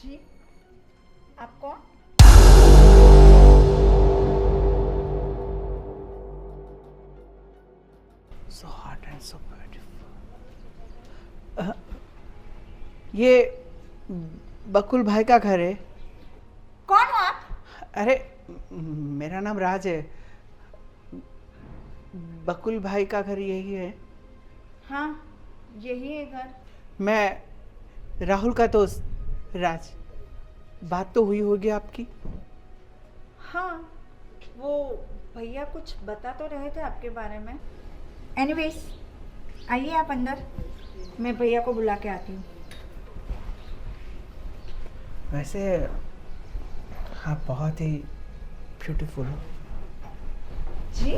जी, आप कौन? So hot and so beautiful. ये बकुल भाई का घर है। कौन हो आप? अरे मेरा नाम राज है। बकुल भाई का घर यही है। हाँ, यही है घर। मैं राहुल का दोस्त राज। बात तो हुई होगी आपकी। हाँ, वो भैया कुछ बता तो रहे थे आपके बारे में। एनीवेज, आइए आप अंदर, मैं भैया को बुला के आती हूँ। वैसे आप बहुत ही ब्यूटीफुल हो। जी,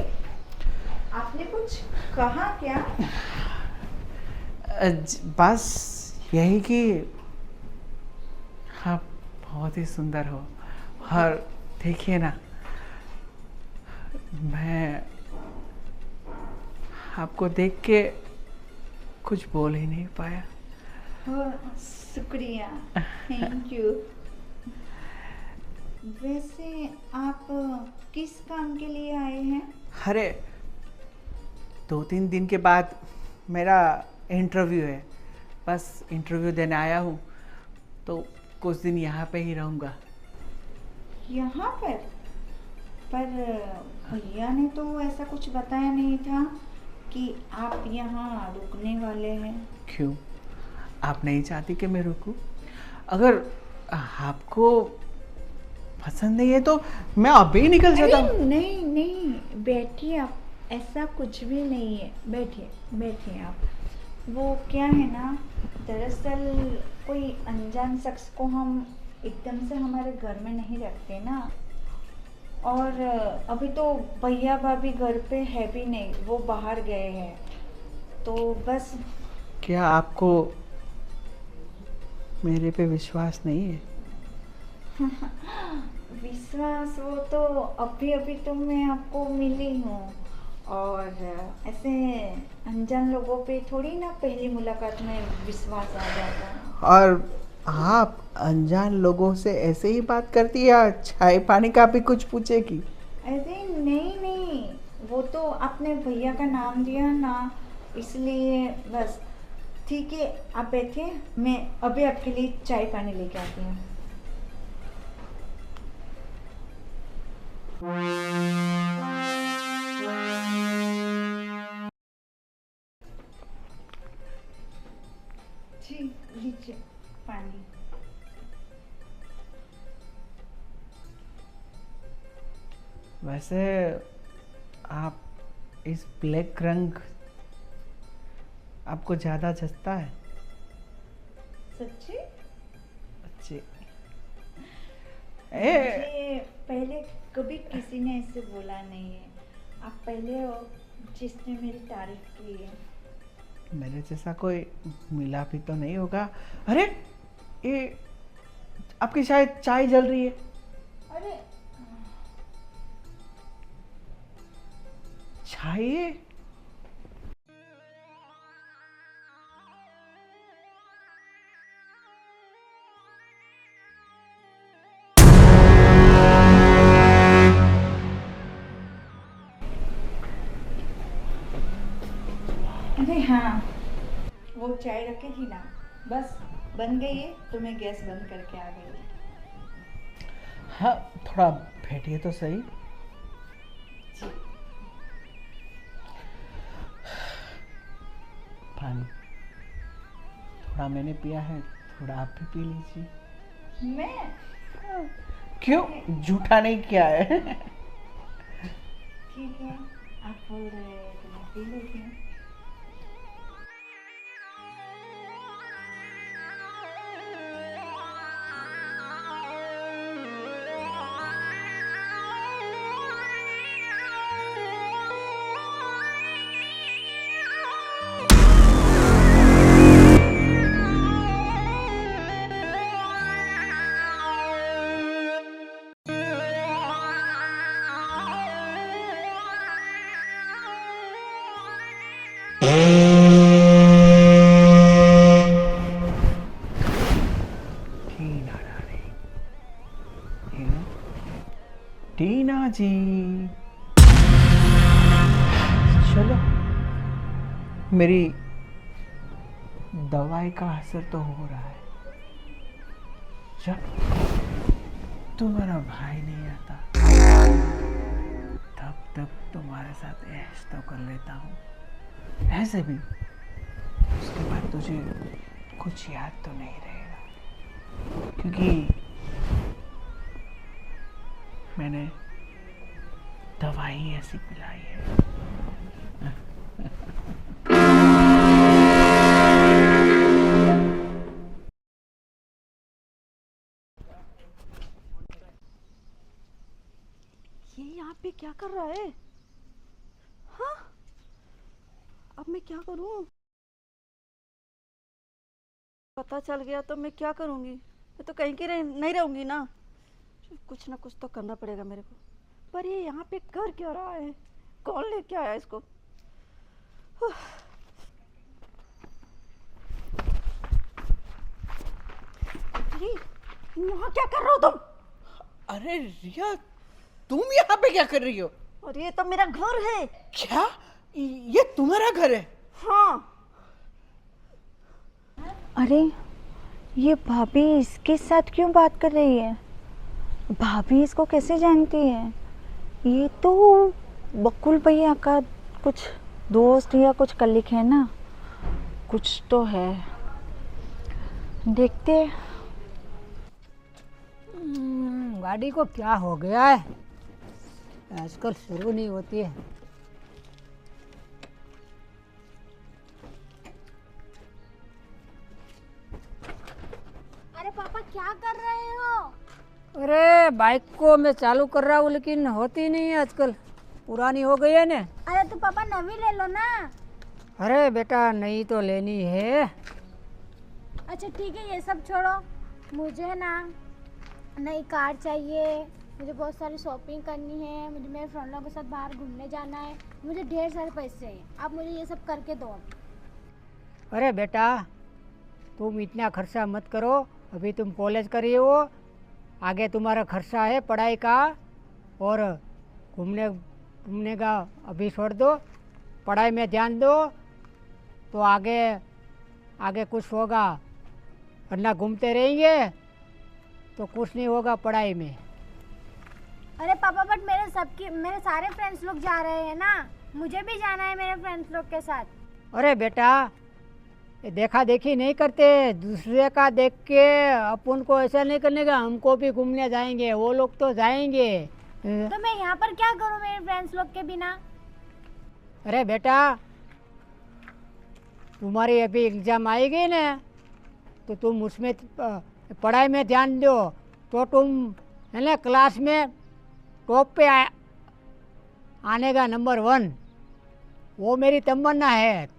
आपने कुछ कहा क्या? बस यही कि आप बहुत ही सुंदर हो। और देखिए ना, मैं आपको देख के कुछ बोल ही नहीं पाया। ओह, शुक्रिया, थैंक यू। वैसे आप किस काम के लिए आए हैं? अरे 2-3 दिन के बाद मेरा इंटरव्यू है। बस इंटरव्यू देने आया हूँ, तो कुछ दिन यहाँ पे ही रहूँगा। यहाँ पर भैया ने तो ऐसा कुछ बताया नहीं था कि आप यहाँ रुकने वाले हैं। क्यों, आप नहीं चाहती कि मैं रुकूं? अगर आपको पसंद नहीं है तो मैं अभी ही निकल जाता अरे हूँ। नहीं नहीं, बैठिए आप, ऐसा कुछ भी नहीं है, बैठिए बैठिए आप। वो क्या है ना, दरअसल कोई अनजान शख्स को हम एकदम से हमारे घर में नहीं रखते ना। और अभी तो भैया भाभी घर पे है भी नहीं, वो बाहर गए हैं, तो बस। क्या आपको मेरे पे विश्वास नहीं है? विश्वास, वो तो अभी अभी तो मैं आपको मिली हूँ, और ऐसे अनजान लोगों पे थोड़ी ना पहली मुलाकात में विश्वास आ जाता है। और आप अनजान लोगों से ऐसे ही बात करती है या चाय पानी का भी कुछ पूछेगी? अरे नहीं नहीं, वो तो आपने भैया का नाम दिया ना, इसलिए बस। ठीक है, आप बैठिए, मैं अभी आपके लिए चाय पानी लेके आती हूँ। जी, लीजिए पानी। वैसे आप इस ब्लैक रंग आपको ज़्यादा जचता है। सच्ची? अच्छे मुझे पहले कभी किसी ने ऐसे बोला नहीं है। आप पहले हो जिसने मेरी तारीफ की है। मेरे जैसा कोई मिला भी तो नहीं होगा। अरे ये आपकी शायद चाय जल रही है। अरे चाय? अरे हाँ, वो चाय रखी थी ना, बस बन गई है, तो मैं गैस बंद करके आ गई। हाँ, थोड़ा बैठिए तो सही। जी। पानी थोड़ा मैंने पिया है, थोड़ा आप भी पी लीजिए। मैं? क्यों, अरे झूठा नहीं किया है। ठीक है, आप बोल रहे हैं तो मैं पी लेती हूँ। टीना जी, चलो, मेरी दवाई का असर तो हो रहा है। जब तुम्हारा भाई नहीं आता तब तक तुम्हारे साथ ऐश तो कर लेता हूँ, ऐसे भी। उसके बाद तुझे कुछ याद तो नहीं रहेगा, क्योंकि मैंने दवाई ऐसी पिलाई है। ये यहाँ पे क्या कर रहा है? हाँ, अब मैं क्या करूँ? पता चल गया तो मैं क्या करूँगी? मैं तो कहीं की नहीं रहूँगी ना। कुछ ना कुछ तो करना पड़ेगा मेरे को। पर ये यहाँ पे कर क्यों रहा है? कौन लेके आया इसको? अरे, यहाँ क्या कर रहे हो तुम? अरे रिया, तुम यहाँ पे क्या कर रही हो? और ये तो मेरा घर है। क्या? ये तुम्हारा घर है? हाँ। अरे ये भाभी इसके साथ क्यों बात कर रही है? भाभी इसको कैसे जानती है? ये तो बकुल भैया का कुछ दोस्त या कुछ कलीग है ना, कुछ तो है। देखते। गाड़ी को क्या हो गया है? आजकल शुरू नहीं होती है। अरे पापा क्या कर रहे हो? अरे बाइक को मैं चालू कर रहा हूँ लेकिन होती नहीं है आजकल, पुरानी हो गई है ना। अरे तो पापा नवी ले लो ना। अरे बेटा नई तो लेनी है। अच्छा ठीक है, ये सब छोड़ो। मुझे ना नई कार चाहिए, मुझे बहुत सारी शॉपिंग करनी है, मुझे मेरे फ्रेंडों के साथ बाहर घूमने जाना है, मुझे ढेर सारे पैसे चाहिए। आप मुझे ये सब करके दो। अरे बेटा तुम इतना खर्चा मत करो, अभी तुम कॉलेज कर रही हो, आगे तुम्हारा खर्चा है पढ़ाई का, और घूमने घूमने का अभी छोड़ दो, पढ़ाई में ध्यान दो तो आगे आगे कुछ होगा, वरना घूमते रहेंगे तो कुछ नहीं होगा पढ़ाई में। अरे पापा बट मेरे सारे फ्रेंड्स लोग जा रहे हैं ना, मुझे भी जाना है मेरे फ्रेंड्स लोग के साथ। अरे बेटा ये देखा देखी नहीं करते, दूसरे का देख के अपन को ऐसा नहीं करने का, हमको भी घूमने जाएंगे, वो लोग तो जाएंगे। तो मैं यहाँ पर क्या करूँ मेरे फ्रेंड्स लोग के बिना? अरे बेटा तुम्हारी अभी एग्ज़ाम आएगी ना, तो तुम उसमें पढ़ाई में ध्यान दो, तो तुम है ना क्लास में टॉप पे आने का नंबर 1, वो मेरी तमन्ना है।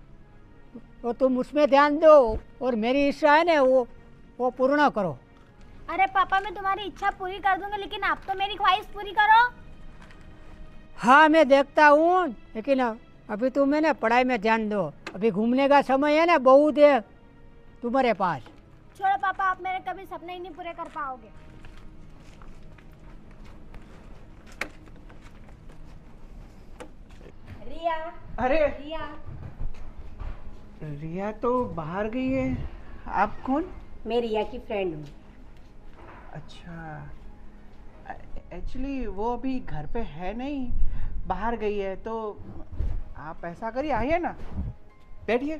तो तुम उसमें ध्यान दो और मेरी इच्छा है ना वो पूर्ण करो। अरे पापा मैं तुम्हारी इच्छा पूरी कर दूंगी, लेकिन आप तो मेरी ख्वाहिश पूरी करो। हाँ मैं देखता हूँ, लेकिन अभी तुम है ना पढ़ाई में ध्यान दो, अभी घूमने का समय है ना बहुत है तुम्हारे पास। छोड़ो पापा, आप मेरे कभी सपने ही नहीं पूरे कर पाओगे। रिया, अरे रिया, रिया तो बाहर गई है। आप कौन? मैं रिया की फ्रेंड हूँ। अच्छा, एक्चुअली वो अभी घर पे है नहीं, बाहर गई है। तो आप ऐसा करिए, आइए ना, बैठिए।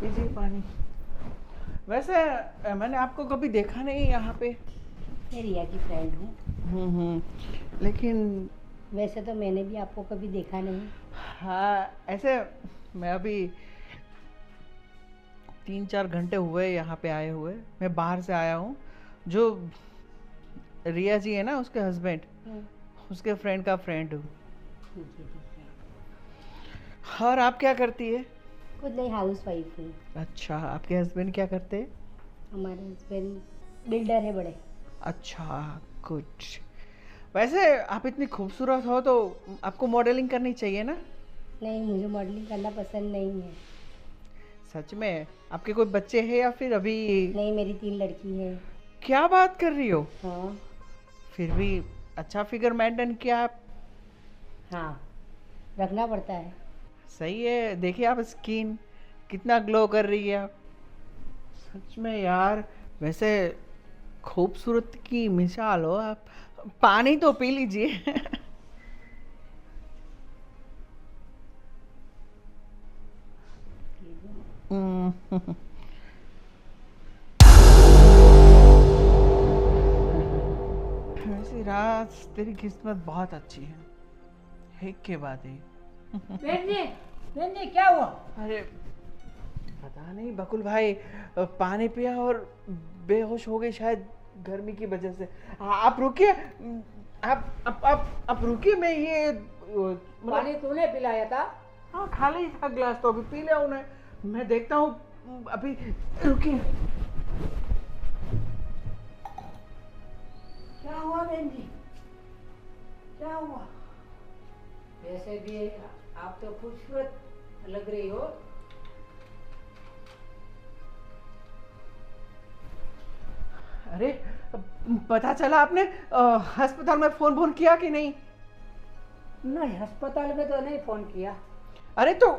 लीजिए पानी। वैसे मैंने आपको कभी देखा नहीं यहाँ पे। मैं रिया की फ्रेंड हूँ। लेकिन वैसे तो मैंने भी आपको कभी देखा नहीं। हाँ, ऐसे मैं अभी 3-4 घंटे हुए यहाँ पे आए हुए, मैं बाहर से आया हूँ। जो रिया जी है ना, उसके हस्बैंड, उसके फ्रेंड का फ्रेंड हूँ। और आप क्या करती है? खुद नहीं, हाउस वाइफ हूँ। अच्छा, आपके हस्बैंड क्या करते हैं? हमारे हस्बैंड बिल्डर है बड़े। अच्छा, कुछ वैसे आप इतनी खूबसूरत हो तो आपको मॉडलिंग करनी चाहिए ना। नहीं, मुझे मॉडलिंग करना पसंद नहीं है। सच में? आपके कोई बच्चे हैं या फिर अभी? नहीं, मेरी 3 लड़की है। क्या बात कर रही हो? हाँ फिर भी अच्छा फिगर मेंटेन किया आप। हाँ, रखना पड़ता है। सही है। देखिए आप स्किन कितना ग्लो कर रही है आप। सच में यार, वैसे खूबसूरत की मिसाल हो आप। पानी तो पी लीजिए। हम्म। वैसे राज, तेरी किस्मत बहुत अच्छी है, एक के बाद एक। बहन जी क्या हुआ? अरे पता नहीं बकुल भाई, पानी पिया और बेहोश हो गई शायद गर्मी की वजह से। आप रुकिए, आप रुकिए, मैं ये पानी तूने पिलाया था? हाँ, खाली ही था गिलास तो अभी पी लिया उन्हें। मैं देखता हूँ अभी, रुकिए। क्या हुआ बहन जी, क्या हुआ? वैसे भी आप तो खूबसूरत लग रही हो। अरे पता चला आपने अस्पताल में फोन किया कि नहीं? नहीं, अस्पताल में तो नहीं फोन किया। अरे तो,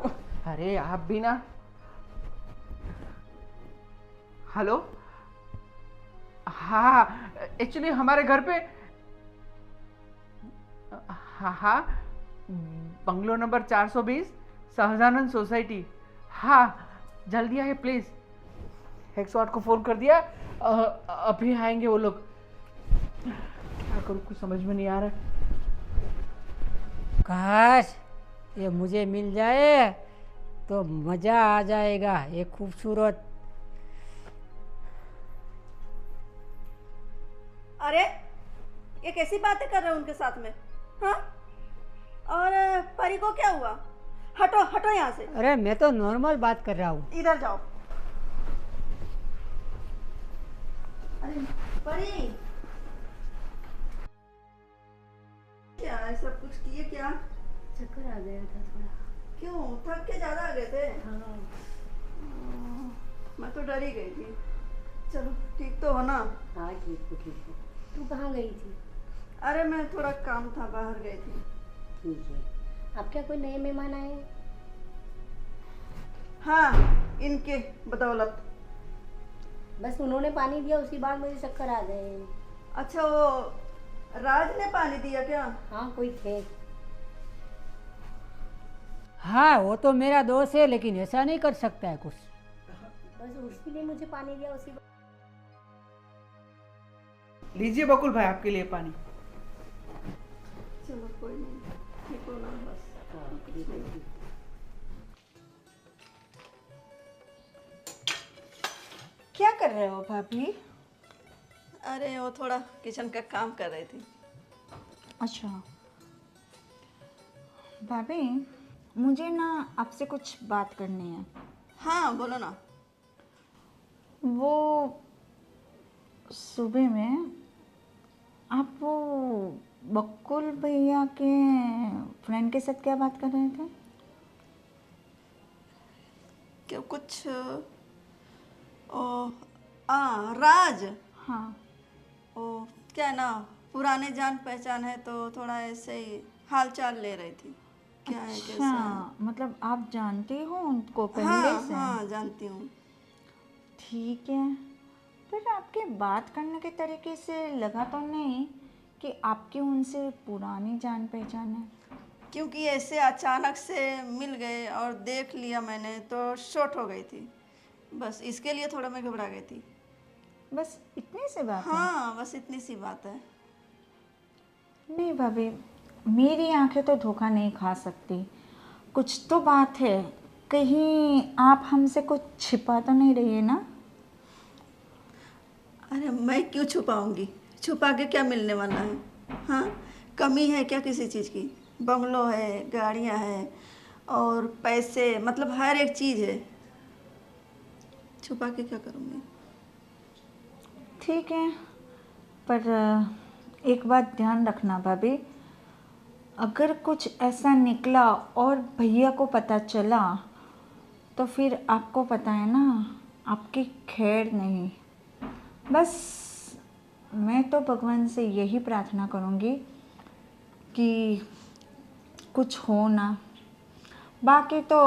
अरे आप भी ना। हेलो, हाँ एक्चुअली हमारे घर पे, हाँ हाँ, बंगलो नंबर 420, सहजानंद सोसाइटी। हाँ जल्दी आइए प्लीज। 108 को फोन कर दिया, अभी आएंगे वो लोग। क्या करूँ, कुछ समझ में नहीं आ रहा। काश ये मुझे मिल जाए तो मज़ा आ जाएगा। ये खूबसूरत। अरे ये कैसी बातें कर रहे हो उनके साथ में? हाँ, और परी को क्या हुआ? हटो हटो यहाँ से। अरे मैं तो नॉर्मल बात कर रहा हूँ। इधर जाओ। अरे परी, क्या है, सब कुछ किए क्या? चक्कर आ गया था थोड़ा। क्यों, थक के ज्यादा आ गए थे? हाँ मैं तो डर ही गई थी। चलो ठीक तो हो ना? हाँ, ठीक है ठीक है। तू कहाँ गई थी? अरे मैं थोड़ा काम था, बाहर गई थी। ठीक है। आप क्या कोई नए मेहमान आए? हाँ, इनके बदौलत। बस उन्होंने पानी दिया, उसके बाद मुझे चक्कर आ गए। अच्छा, वो राज ने पानी दिया क्या? हाँ, कोई थे। हाँ वो तो मेरा दोस्त है, लेकिन ऐसा नहीं कर सकता है कुछ। बस उसी ने मुझे पानी दिया, उसी लीजिए बकुल भाई, आपके लिए पानी। चलो कोई नहीं, ठीक हो ना बस। हाँ, ठीक है, ठीक है। क्या कर रहे हो भाभी? अरे वो थोड़ा किचन का काम कर रही थी। अच्छा भाभी, मुझे ना आपसे कुछ बात करनी है। हाँ बोलो ना। वो सुबह में आप वो बकुल भैया के फ्रेंड के साथ क्या बात कर रहे थे? क्या कुछ राज। हाँ। ओ क्या है ना, पुराने जान पहचान है तो थोड़ा ऐसे ही हाल चाल ले रही थी। क्या है कैसा है? अच्छा, मतलब आप जानती हो उनको पहले हाँ से? हाँ जानती हूँ। ठीक है, पर आपके बात करने के तरीके से लगा तो नहीं कि आपकी उनसे पुरानी जान पहचान है। क्योंकि ऐसे अचानक से मिल गए और देख लिया मैंने तो शॉर्ट हो गई थी। बस इसके लिए थोड़ा मैं घबरा गई थी। बस इतनी सी बात है? हाँ बस इतनी सी बात है। नहीं भाभी, मेरी आंखें तो धोखा नहीं खा सकती। कुछ तो बात है, कहीं आप हमसे कुछ छिपा तो नहीं रही है ना? अरे मैं क्यों छुपाऊंगी, छुपा के क्या मिलने वाला है? हाँ, कमी है क्या किसी चीज़ की? बंगलो है, गाड़ियाँ हैं और पैसे, मतलब हर एक चीज़ है। छुपा के क्या करूँगी? ठीक है, पर एक बात ध्यान रखना भाभी, अगर कुछ ऐसा निकला और भैया को पता चला तो फिर आपको पता है ना, आपकी खैर नहीं। बस मैं तो भगवान से यही प्रार्थना करूँगी कि कुछ हो ना, बाकी तो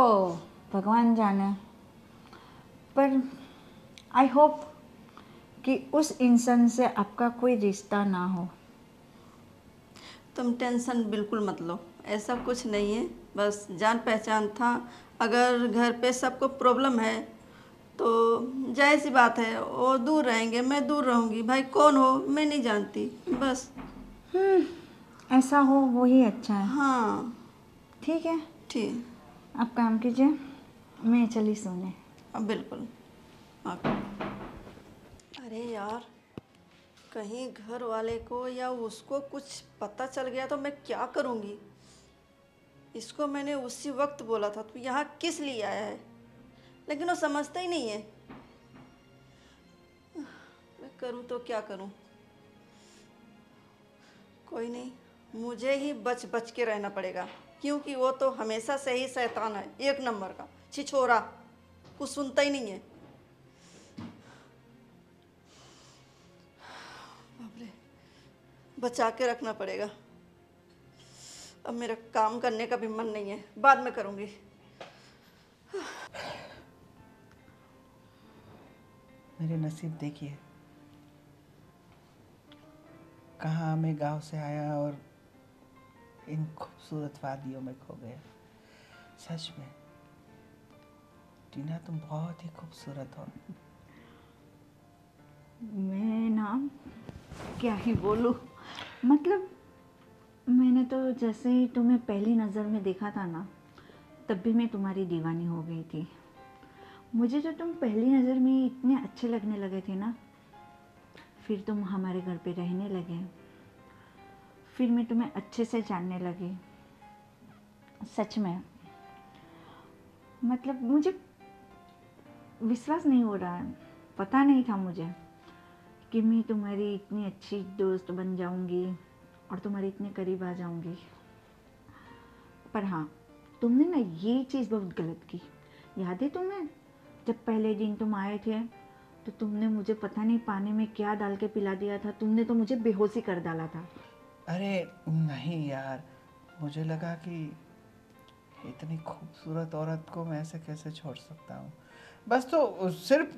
भगवान जाने। पर आई होप कि उस इंसान से आपका कोई रिश्ता ना हो। तुम टेंशन बिल्कुल मत लो, ऐसा कुछ नहीं है। बस जान पहचान था। अगर घर पे सबको प्रॉब्लम है तो जाहिर सी बात है वो दूर रहेंगे, मैं दूर रहूँगी। भाई कौन हो मैं नहीं जानती, बस। ऐसा हो वही अच्छा है। हाँ ठीक है, ठीक। आप काम कीजिए, मैं चली सोने। अब बिल्कुल। ओके। अरे यार, कहीं घर वाले को या उसको कुछ पता चल गया तो मैं क्या करूँगी। इसको मैंने उसी वक्त बोला था तू यहाँ किस लिए आया है, लेकिन वो समझता ही नहीं है। मैं करूँ तो क्या करूँ। कोई नहीं, मुझे ही बच बच के रहना पड़ेगा, क्योंकि वो तो हमेशा से ही शैतान है, एक नंबर का छिछोरा, कुछ सुनता ही नहीं है। बाप रे, बचा के रखना पड़ेगा। अब मेरा काम करने का भी मन नहीं है, बाद में करूँगी। मेरे नसीब देखिए, कहाँ मैं गांव से आया और इन खूबसूरत वादियों में खो गया। सच में टीना, तुम बहुत ही खूबसूरत हो। मैं ना क्या ही बोलूँ, मतलब मैंने तो जैसे ही तुम्हें पहली नज़र में देखा था ना, तब भी मैं तुम्हारी दीवानी हो गई थी। मुझे जो तुम पहली नज़र में इतने अच्छे लगने लगे थे ना, फिर तुम हमारे घर पे रहने लगे, फिर मैं तुम्हें अच्छे से जानने लगी। सच में मतलब मुझे विश्वास नहीं हो रहा है, पता नहीं था मुझे कि मैं तुम्हारी इतनी अच्छी दोस्त बन जाऊंगी और तुम्हारे इतने करीब आ जाऊंगी। पर हाँ, तुमने ना ये चीज़ बहुत गलत की। याद है तुम्हें, जब पहले दिन तुम आए थे तो तुमने मुझे पता नहीं पानी में क्या डाल के पिला दिया था, तुमने तो मुझे बेहोशी कर डाला था। अरे नहीं यार, मुझे लगा कि इतनी खूबसूरत औरत को मैं ऐसे कैसे छोड़ सकता हूँ। बस तो सिर्फ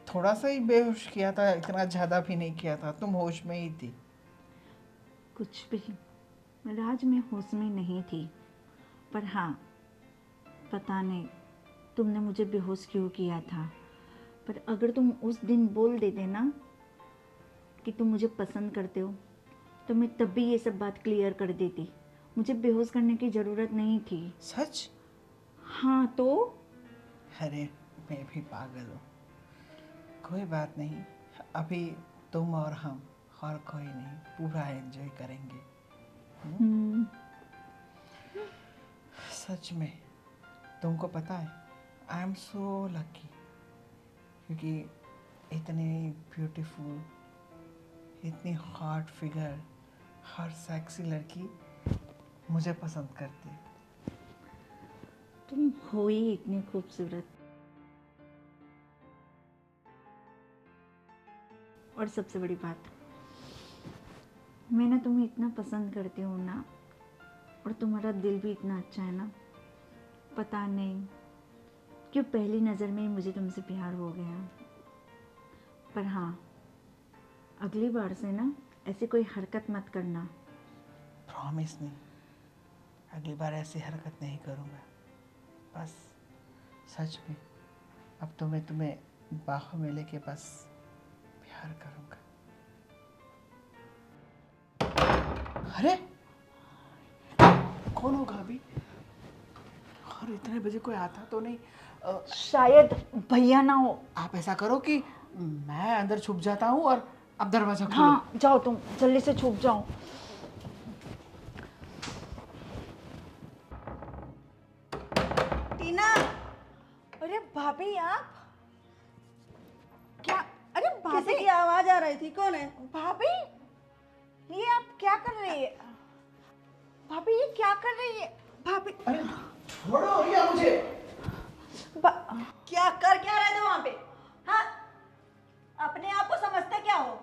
थोड़ा सा ही बेहोश किया था, इतना ज़्यादा भी नहीं किया था। तुम होश में ही थी। कुछ भी, राज में होश में नहीं थी। पर हाँ, पता नहीं तुमने मुझे बेहोश क्यों किया था। पर अगर तुम उस दिन बोल देते ना कि तुम मुझे पसंद करते हो, तो मैं तब भी ये सब बात क्लियर कर देती। मुझे बेहोश करने की ज़रूरत नहीं थी। सच? हाँ तो? अरे मैं भी पागल हूँ। कोई बात नहीं, अभी तुम और हम और कोई नहीं, पूरा एंजॉय करेंगे। सच में तुमको पता है, आई एम सो लकी, क्योंकि इतनी ब्यूटीफुल, इतनी हॉट फिगर, हर सेक्सी लड़की मुझे पसंद करती है। तुम हो ही इतनी खूबसूरत। और सबसे बड़ी बात, मैं ना तुम्हें इतना पसंद करती हूँ ना, और तुम्हारा दिल भी इतना अच्छा है ना, पता नहीं क्यों पहली नज़र में ही मुझे तुमसे प्यार हो गया। पर हाँ, अगली बार से ना ऐसी कोई हरकत मत करना। प्रॉमिस नहीं, अगली बार ऐसी हरकत नहीं करूँगा। बस सच में अब तो मैं तुम्हें बाहों में लेके बस प्यार करूँगा। अरे कौन होगा अभी? और इतने बजे कोई आता तो नहीं। शायद भैया ना हो। आप ऐसा करो कि मैं अंदर छुप जाता हूँ और आप दरवाजा खोलो। हाँ जाओ, तुम जल्दी से छुप जाओ। टीना, अरे भाभी आप क्या? अरे किसी भाभी, की आवाज आ रही थी, कौन है? भाभी ये आप क्या कर रही है? भाभी ये क्या कर रही है? भाभी अरे छोड़ो भैया मुझे। क्या कर क्या रहे थे वहां पे? हाँ, अपने आप को समझते क्या हो?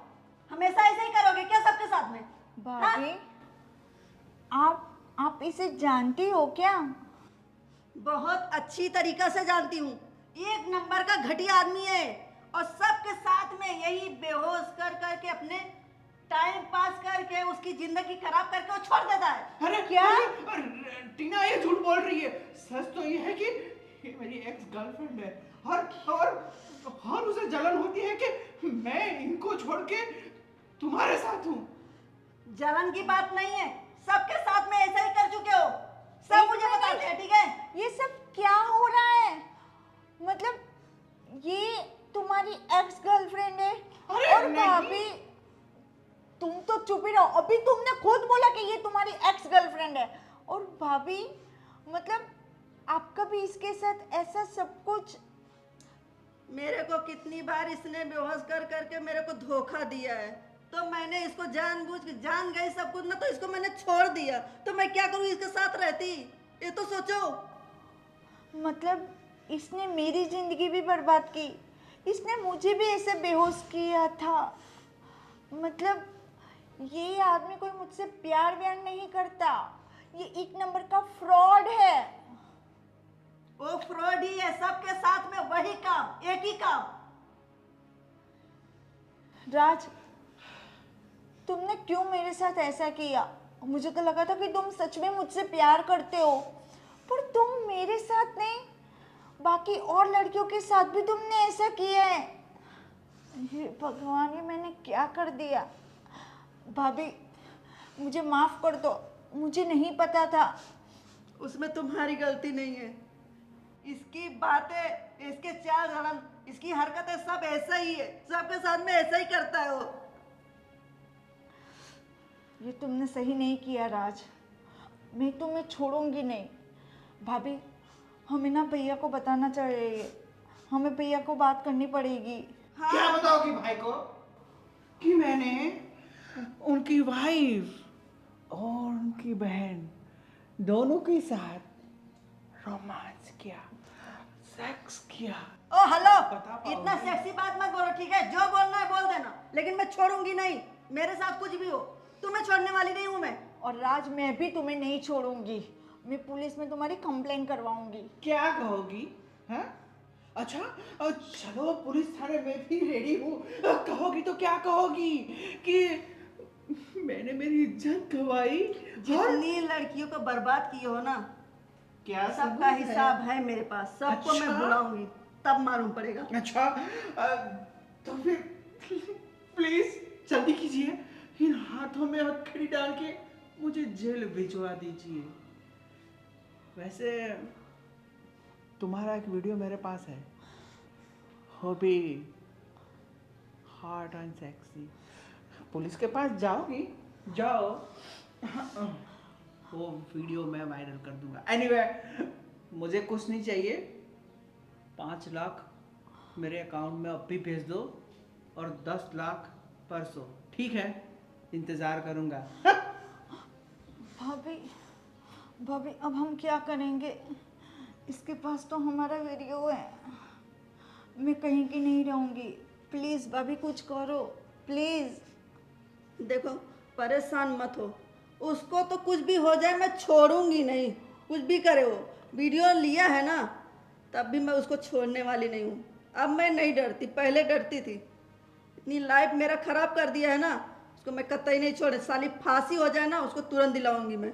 हमेशा ऐसे ही करोगे क्या सबके साथ में? भाभी आप इसे जानती हो क्या? बहुत अच्छी तरीका से जानती हूँ। एक नंबर का घटिया आदमी है और सबके साथ में यही बेहोश कर करके अपने टाइम पास करके उसकी जिंदगी खराब करके वो छोड़ देता है। अरे क्या? अरे, टीना ये झूठ बोल रही है। सच तो ये है कि ये मेरी एक्स गर्लफ्रेंड है और उसे जलन होती है कि मैं इनको छोड़ के तुम्हारे साथ हूँ। जलन की बात नहीं है, सबके साथ में ऐसा ही कर चुके हो, सब मुझे बताते हैं, ठीक है? ये सब क्या हो रहा है? मतलब ये तुम्हारी एक्स गर्लफ्रेंड है? अरे और नहीं। भाभी तुम तो चुप ही रहो, अभी तुमने खुद बोला कि ये तुम्हारी एक्स गर्लफ्रेंड है। और भाभी मतलब आपका भी इसके साथ ऐसा सब कुछ? मेरे को कितनी बार इसने बेहोश कर करके मेरे को धोखा दिया है, तो मैंने इसको जानबूझ के जान गई सब कुछ ना, तो इसको मैंने छोड़ दिया। तो मैं क्या करूँ इसके साथ रहती? ये तो सोचो। मतलब इसने मेरी जिंदगी भी बर्बाद की, इसने मुझे भी ऐसे बेहोश किया था। मतलब ये आदमी कोई मुझसे प्यार व्यार नहीं करता, ये एक नंबर का फ्रॉड है। वो फ्रॉड ही है, सबके साथ में वही काम, एक ही काम। राज तुमने क्यों मेरे साथ ऐसा किया? मुझे तो लगा था कि तुम सच में मुझसे प्यार करते हो, पर तुम मेरे साथ नहीं बाकी और लड़कियों के साथ भी तुमने ऐसा किया है। हे भगवान, ये मैंने क्या कर दिया? भाभी मुझे माफ कर दो, मुझे नहीं पता था। उसमें तुम्हारी गलती नहीं है। इसकी बातें, इसके चाल चलन, इसकी हरकतें सब ऐसा ही है, सबके साथ में ऐसा ही करता है वो। ये तुमने सही नहीं किया राज, मैं तुम्हें छोड़ूंगी नहीं। भाभी हमें ना भैया को बताना चाहिए, हमें भैया को बात करनी पड़ेगी। क्या बताओगी भाई को कि मैंने उनकी वाइफ और उनकी बहन दोनों के साथ रोमांस किया, सेक्स किया। ओ हेलो, बता पाओगे? इतना सेक्सी बात मत बोलो, ठीक है? जो बोलना है बोल देना, लेकिन मैं छोड़ूंगी नहीं। मेरे साथ कुछ भी हो, तुम्हें छोड़ने वाली नहीं हूं मैं। और राज मैं भी तुम्हें नहीं छोड़ूंगी, मैं पुलिस में तुम्हारी कंप्लेंट करवाऊंगी। क्या कहोगी? हाँ? अच्छा चलो पुलिस थाने में भी रेडी हूँ। कहोगी तो क्या कहोगी कि मैंने मेरी इज्जत गवाई? जितनी लड़कियों को बर्बाद किए हो ना, क्या सबका सबूत है? हिसाब है मेरे पास, सबको मैं अच्छा? बुलाऊंगी, तब मालूम पड़ेगा। अच्छा तो फिर प्लीज जल्दी कीजिए, इन हाथों में हथकड़ी डाल के मुझे जेल भिजवा दीजिए। वैसे तुम्हारा एक वीडियो मेरे पास है, वो भी हॉट एंड सेक्सी। पुलिस के पास जाओगी? जाओ, वो वीडियो मैं वायरल कर दूंगा। एनीवे मुझे कुछ नहीं चाहिए, 5 लाख मेरे अकाउंट में अब भी भेज दो और 10 लाख परसों, ठीक है? इंतज़ार करूंगा। भाभी भाभी अब हम क्या करेंगे? इसके पास तो हमारा वीडियो है, मैं कहीं की नहीं रहूंगी। प्लीज़ भाभी कुछ करो प्लीज़। देखो परेशान मत हो, उसको तो कुछ भी हो जाए मैं छोड़ूंगी नहीं, कुछ भी करे वो। वीडियो लिया है ना, तब भी मैं उसको छोड़ने वाली नहीं हूँ। अब मैं नहीं डरती, पहले डरती थी। इतनी लाइफ मेरा खराब कर दिया है ना, उसको मैं कतई नहीं छोड़े। साली फांसी हो जाए ना, उसको तुरंत दिलाऊंगी मैं।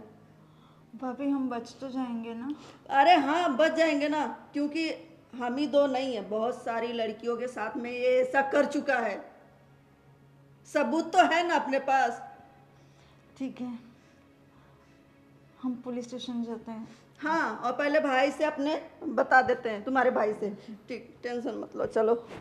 भाभी हम बच तो जाएंगे ना? अरे हाँ बच जाएंगे ना, क्योंकि हम ही दो नहीं है, बहुत सारी लड़कियों के साथ में ये ऐसा कर चुका है। सबूत तो है ना अपने पास। ठीक है, हम पुलिस स्टेशन जाते हैं। हाँ, और पहले भाई से अपने बता देते हैं, तुम्हारे भाई से। ठीक, टेंशन मत लो, चलो।